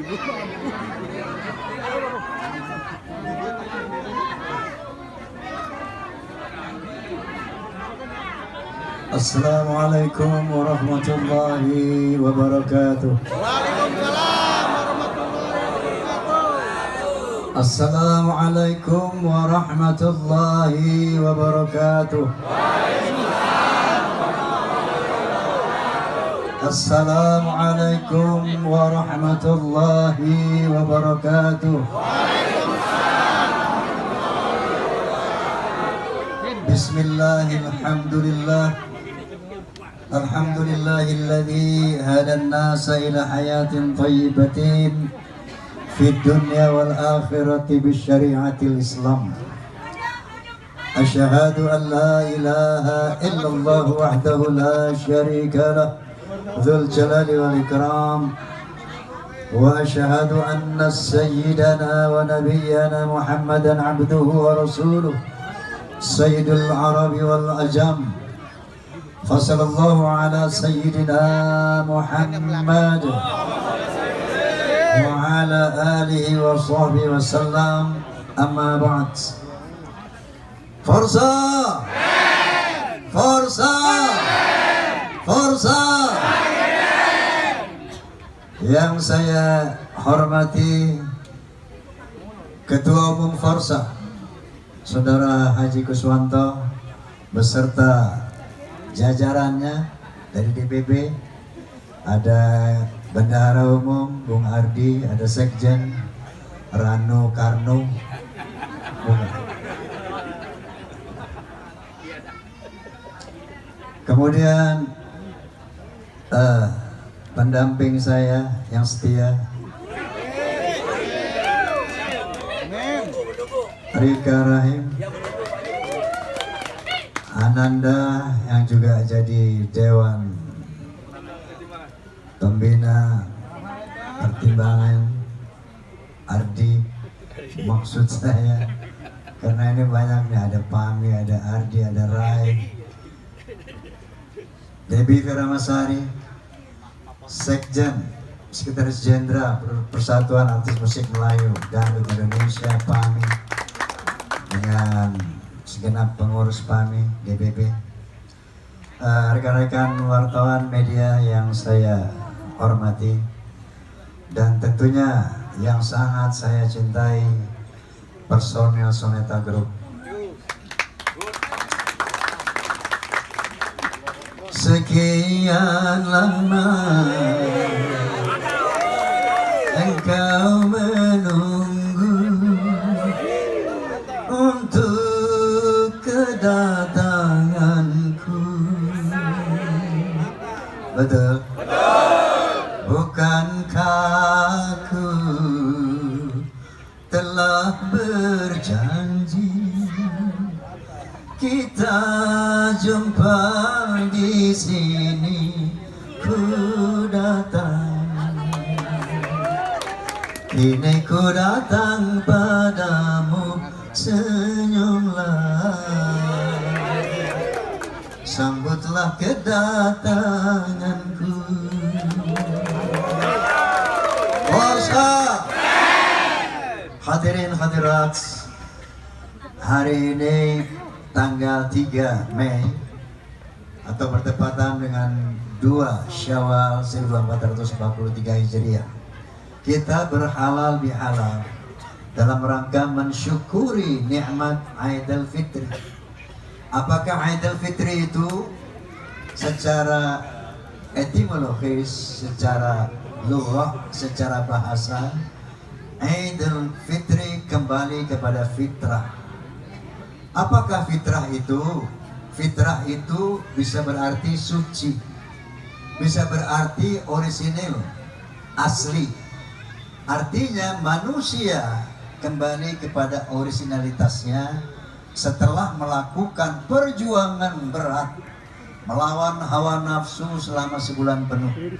Assalamualaikum warahmatullahi wabarakatuh. Waalaikumsalam warahmatullahi wabarakatuh. Assalamualaikum warahmatullahi wabarakatuh. Assalamualaikum warahmatullahi wabarakatuh. Bismillahirrahmanirrahim. Alhamdulillahilladzi hadan nasa ila hayatin thayyibatin fid dunya wal akhirati bisyari'atil Islam. Asyhadu an la ilaha illallah wahdahu la syarika lah dzul jalali wal ikram wa asyhadu anna sayyidana wa nabiyyana Muhammadan abduhu wa rasuluh sayyidul arabi wal ajam. Fasallallahu ala sayyidina Muhammad wa ala alihi wa sahbihi wa sallam. Amma ba'd. Forza! Forza! Forza! Yang saya hormati Ketua Umum Forza Saudara Haji Kuswanto beserta jajarannya dari DPP, ada Bendahara Umum Bung Ardi, ada Sekjen Rano Karno, kemudian pendamping saya yang setia Rika Rahim, Ananda yang juga jadi Dewan Pembina Pertimbangan, Ardi maksud saya, karena ini banyak nih, ada Pami, ada Ardi, ada Rai, Debbie Firamasari, Sekjen Sekretaris Jenderal Persatuan Artis Musik Melayu Dangdut Indonesia Pami, dengan segenap pengurus PAMI DPP, rekan-rekan wartawan media yang saya hormati, dan tentunya yang sangat saya cintai, personil Soneta Group. Sekian lama engkau menunggu untuk kedatanganku. Betul? Bukankah aku telah berjanji kita jumpa di sini? Ku datang, kini ku datang padamu, senyumlah, sambutlah kedatanganku. Forza! Hadirin hadirat, hari ini tanggal 3 Mei atau bertepatan dengan 2 Syawal 1443 Hijriah, kita berhalal bihalal dalam rangka mensyukuri nikmat Aidil Fitri. Apakah Aidil Fitri itu secara etimologis, secara lughah, secara bahasa? Aidil Fitri kembali kepada fitrah. Apakah fitrah itu? Fitrah itu bisa berarti suci, bisa berarti orisinil, asli. Artinya manusia kembali kepada orisinalitasnya setelah melakukan perjuangan berat melawan hawa nafsu selama sebulan penuh.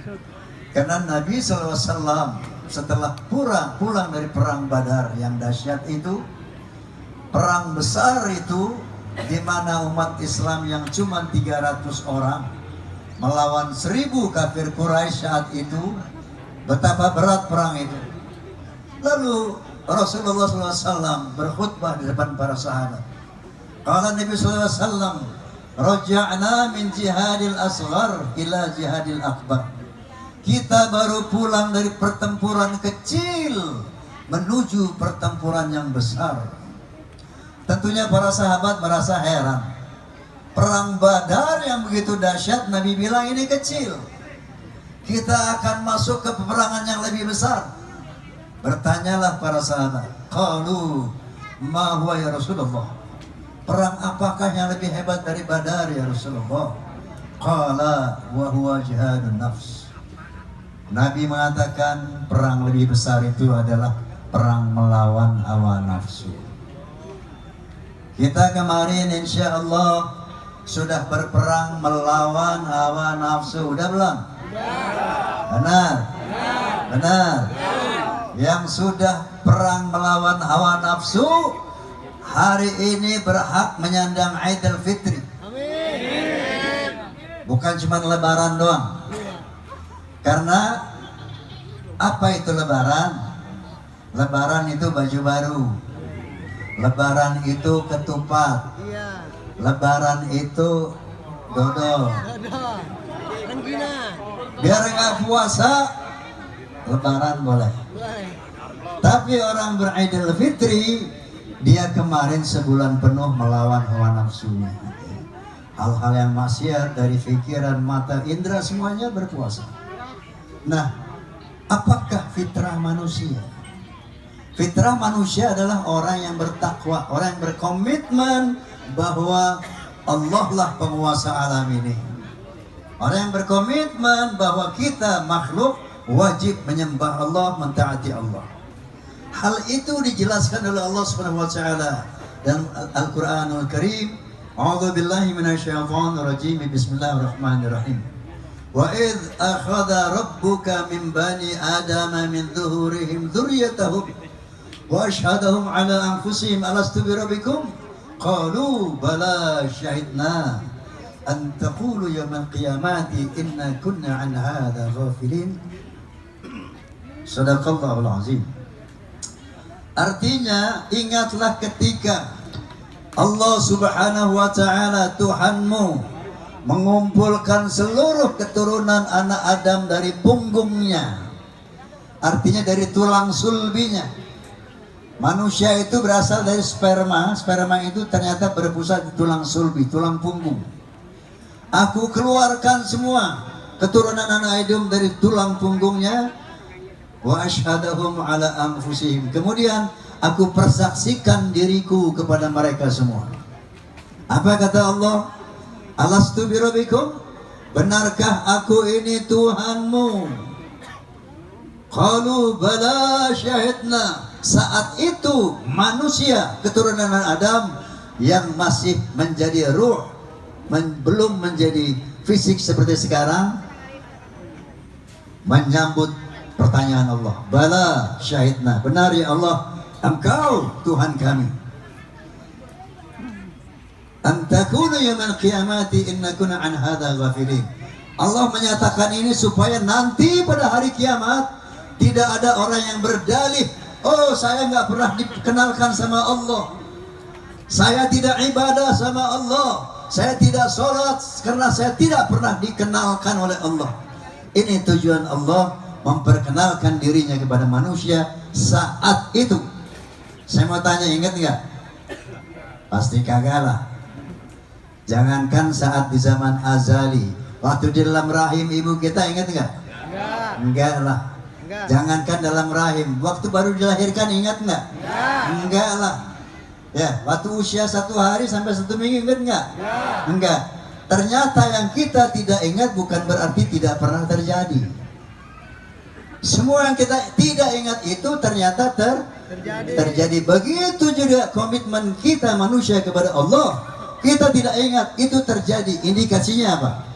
Karena Nabi SAW setelah pulang dari perang Badar yang dahsyat itu, perang besar itu, di mana umat Islam yang cuma 300 orang melawan 1000 kafir Quraisy saat itu, betapa berat perang itu. Lalu Rasulullah SAW berkhutbah di depan para sahabat. Kala Nabi SAW, raja'na min jihadil asghar ila jihadil akbar. Kita baru pulang dari pertempuran kecil menuju pertempuran yang besar. Tentunya para sahabat merasa heran. Perang Badar yang begitu dahsyat, Nabi bilang ini kecil. Kita akan masuk ke peperangan yang lebih besar. Bertanyalah para sahabat, qalu ma huwa ya Rasulullah? Perang apakah yang lebih hebat dari Badar ya Rasulullah? Qala wa huwa jihadun nafs. Nabi mengatakan perang lebih besar itu adalah perang melawan hawa nafsu. Kita kemarin insya Allah sudah berperang melawan hawa nafsu. Udah belum? Benar? Benar? Yang sudah perang melawan hawa nafsu hari ini berhak menyandang Idul Fitri. Amin. Bukan cuma lebaran doang. Karena apa itu lebaran? Lebaran itu baju baru. Lebaran itu ketupat. Iya. Lebaran itu dodol. Ada. Anggina. Biar nggak puasa, lebaran boleh. Boleh. Tapi orang beridul fitri, dia kemarin sebulan penuh melawan hawa nafsunya. Hal-hal yang maksiat dari pikiran, mata, indera semuanya berpuasa. Nah, apakah fitrah manusia? Fitrah manusia adalah orang yang bertakwa, orang yang berkomitmen bahwa Allah lah penguasa alam ini. Orang yang berkomitmen bahwa kita makhluk wajib menyembah Allah, mentaati Allah. Hal itu dijelaskan oleh Allah Subhanahu wa taala dalam Al-Qur'anul Karim. A'udzu billahi minasyaitonir rajim. Bismillahirrahmanirrahim. Wa idz akhadha rabbuka min bani adama min dhuhurihim dzurriyyatahum wa ashhadahum ala anfusihim alastu bi rabbikum qalu bala syahidna an taqulu yawmal qiyamati inna kunna an hadza ghafilin. Shadaqallahul azim. Artinya, ingatlah ketika Allah Subhanahu wa taala Tuhanmu mengumpulkan seluruh keturunan anak Adam dari punggungnya. Artinya dari tulang sulbinya. Manusia itu berasal dari sperma. Sperma itu ternyata berpusat di tulang sulbi, tulang punggung. Aku keluarkan semua keturunan anak Adam dari tulang punggungnya. Wa asyhadahum ala anfusihim. Kemudian aku persaksikan diriku kepada mereka semua. Apa kata Allah? Alastu bi rabbikum? Benarkah aku ini Tuhanmu? Qalu bala syahidna. Saat itu manusia keturunan Adam yang masih menjadi ruh, belum menjadi fisik seperti sekarang, menyambut pertanyaan Allah. Bala syahidna. Benar ya Allah, Engkau Tuhan kami. An takuna yaumil qiyamati inna kunna an hadza ghafilin. Allah menyatakan ini supaya nanti pada hari kiamat tidak ada orang yang berdalih, oh saya nggak pernah dikenalkan sama Allah, saya tidak ibadah sama Allah, saya tidak sholat karena saya tidak pernah dikenalkan oleh Allah. Ini tujuan Allah memperkenalkan dirinya kepada manusia saat itu. Saya mau tanya, ingat nggak? Pasti kagak lah. Jangankan saat di zaman azali, waktu di dalam rahim ibu kita, ingat nggak? Enggak lah. Enggak. Jangankan dalam rahim, waktu baru dilahirkan, ingat nggak? Enggak lah. Ya, waktu usia 1 hari sampai 1 minggu, ingat nggak? Enggak. Ternyata yang kita tidak ingat bukan berarti tidak pernah terjadi. Semua yang kita tidak ingat itu ternyata terjadi. Begitu juga komitmen kita manusia kepada Allah. Kita tidak ingat, itu terjadi. Indikasinya apa?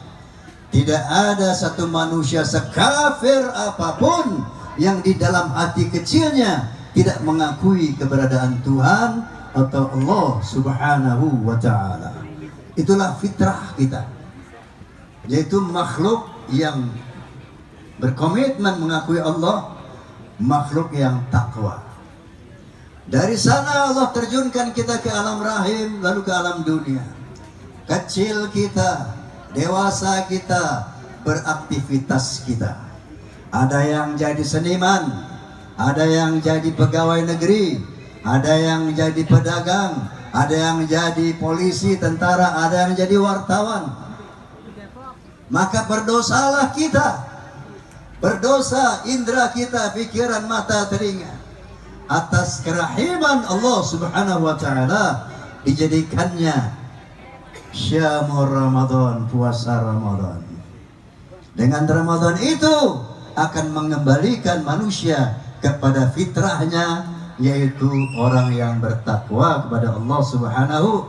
Tidak ada satu manusia sekafir apapun yang di dalam hati kecilnya tidak mengakui keberadaan Tuhan atau Allah Subhanahu wa ta'ala. Itulah fitrah kita, yaitu makhluk yang berkomitmen mengakui Allah, makhluk yang takwa. Dari sana Allah terjunkan kita ke alam rahim, lalu ke alam dunia. Kecil kita, dewasa kita, beraktivitas kita. Ada yang jadi seniman, ada yang jadi pegawai negeri, ada yang jadi pedagang, ada yang jadi polisi, tentara, ada yang jadi wartawan. Maka berdosalah kita. Berdosa indera kita, pikiran, mata, telinga. Atas kerahiman Allah Subhanahu wa ta'ala dijadikannya Syamur Ramadan, puasa Ramadan. Dengan Ramadan itu akan mengembalikan manusia kepada fitrahnya, yaitu orang yang bertakwa kepada Allah Subhanahu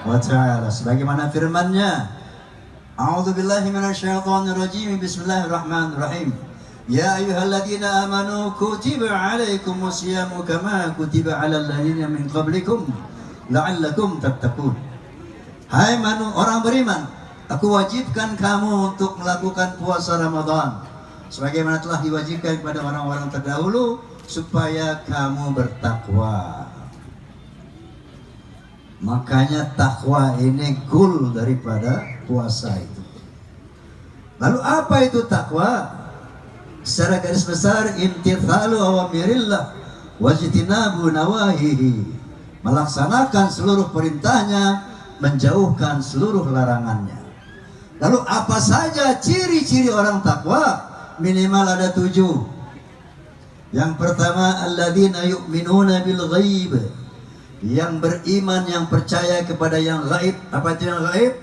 wa ta'ala. Sebagaimana firman-Nya, A'udzubillahi minasyaitonirrajim, bismillahirrahmanirrahim. Ya ayyuhalladzina amanu kutiba alaikumus syiyamu kama kutiba alal ladzina min qablikum la'allakum tattaqun. Hai orang beriman, aku wajibkan kamu untuk melakukan puasa Ramadan sebagaimana telah diwajibkan kepada orang-orang terdahulu supaya kamu bertakwa. Makanya takwa ini goal daripada puasa itu. Lalu apa itu takwa? Secara garis besar, imtithalu awamirillah wajtinabu nawahihi, melaksanakan seluruh perintahnya, menjauhkan seluruh larangannya. Lalu apa saja ciri-ciri orang takwa? Minimal ada 7. Yang pertama, alladzina yu'minuna bil ghaib, yang beriman, yang percaya kepada yang gaib. Apa itu yang gaib?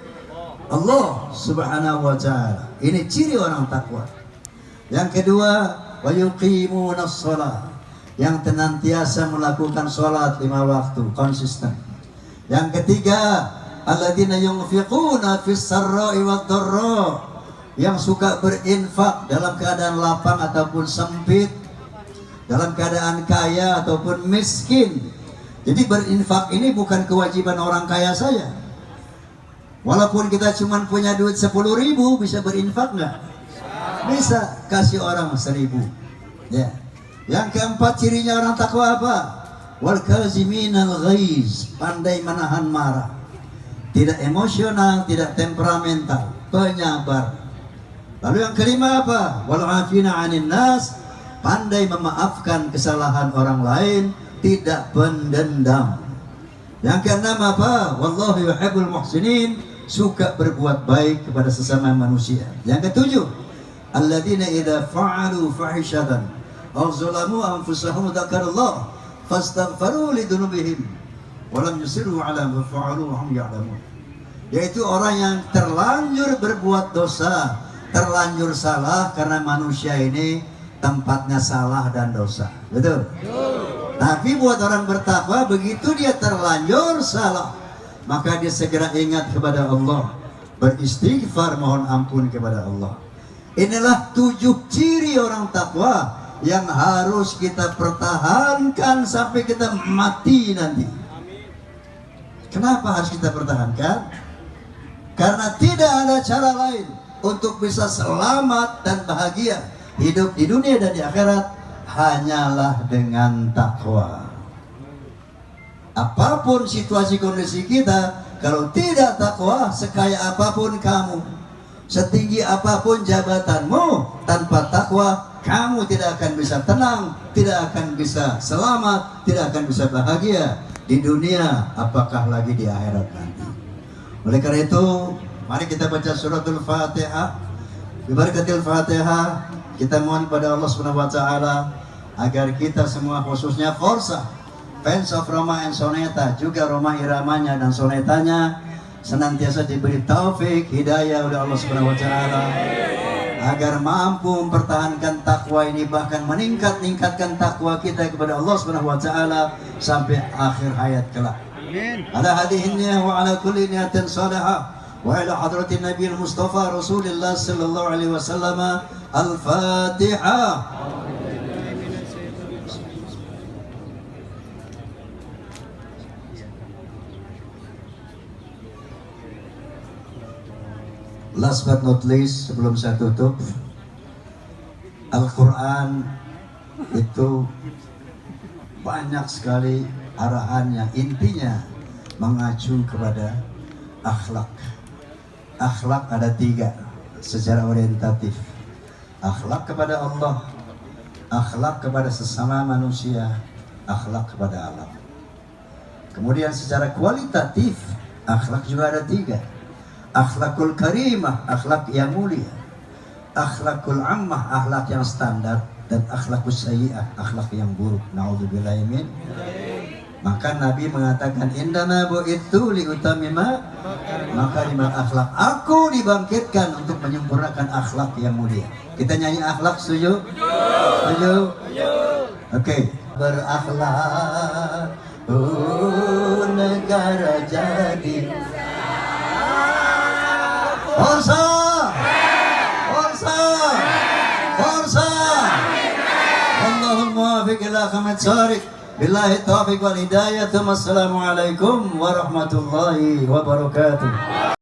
Allah Subhanahu wa ta'ala. Ini ciri orang takwa. Yang kedua, wa yuqimunas shalah, yang senantiasa melakukan sholat 5 waktu konsisten. Yang ketiga, alladzina yunfiquna fis sarra'i wad dharra, yang suka berinfak dalam keadaan lapang ataupun sempit, dalam keadaan kaya ataupun miskin. Jadi berinfak ini bukan kewajiban orang kaya saja. Walaupun kita cuma punya duit 10.000, bisa berinfak nggak? Bisa, kasih orang 1.000. Ya. Yang keempat cirinya orang takwa apa? Wal kaziminal ghaiz, pandai menahan marah. Tidak emosional, tidak temperamental, penyabar. Lalu yang kelima apa? Wal afina 'anil nas, pandai memaafkan kesalahan orang lain, tidak pendendam. Yang keenam apa? Wallahu yuhibbul muhsinin, suka berbuat baik kepada sesama manusia. Yang ketujuh, alladzina idza fa'alu fahishatan aw zalamu anfusahum dzakarallah fastaghfaru lidunubihim wa lam yusirru 'ala ma fa'alu wa hum ya'lamun. Yaitu orang yang terlanjur berbuat dosa, terlanjur salah, karena manusia ini tempatnya salah dan dosa. Betul? Tapi buat orang bertakwa, begitu dia terlanjur salah, maka dia segera ingat kepada Allah, beristighfar, mohon ampun kepada Allah. Inilah 7 ciri orang takwa yang harus kita pertahankan sampai kita mati nanti. Kenapa harus kita pertahankan? Karena tidak ada cara lain untuk bisa selamat dan bahagia hidup di dunia dan di akhirat, hanyalah dengan takwa. Apapun situasi kondisi kita, kalau tidak takwa, sekaya apapun kamu, setinggi apapun jabatanmu, tanpa takwa kamu tidak akan bisa tenang, tidak akan bisa selamat, tidak akan bisa bahagia di dunia, apakah lagi di akhirat nanti. Oleh karena itu, mari kita baca suratul Fatihah. Bibarakatil Fatihah, kita mohon pada Allah Subhanahu wa taala agar kita semua, khususnya Forsa, fans of Roma and Soneta, juga Roma iramanya dan sonetanya, senantiasa diberi taufik, hidayah oleh Allah Subhanahu wa taala agar mampu mempertahankan takwa ini, bahkan meningkatkan takwa kita kepada Allah Subhanahu wa taala sampai akhir hayat kelak. Amin. Ala hadhihi wa ala kulli niyatin salihah wa ila hadratin nabiyil mustafa Rasulillah sallallahu alaihi wasallam. Al-Fatihah. Last but not least, sebelum saya tutup, Al-Quran itu banyak sekali arahannya, intinya mengacu kepada akhlak. Akhlak ada 3 secara orientatif. Akhlak kepada Allah, akhlak kepada sesama manusia, akhlak kepada alam. Kemudian secara kualitatif, akhlak juga ada 3. Akhlakul karimah, akhlak yang mulia. Akhlakul ammah, akhlak yang standar. Dan akhlakus sayyi'ah, akhlak yang buruk. Na'udzubillahi min. Maka Nabi mengatakan, indama bu'ithu liutamima makarimal akhlak. Aku dibangkitkan untuk menyempurnakan akhlak yang mulia. Kita nyanyi akhlak, setuju? Setuju? Oke. Berakhlak, negara jadi. Forza! Forza! Forza! Allahul muwafiq ila aqwamit thariq. Billahi taufiq wal hidayah. Assalamualaikum warahmatullahi wabarakatuh.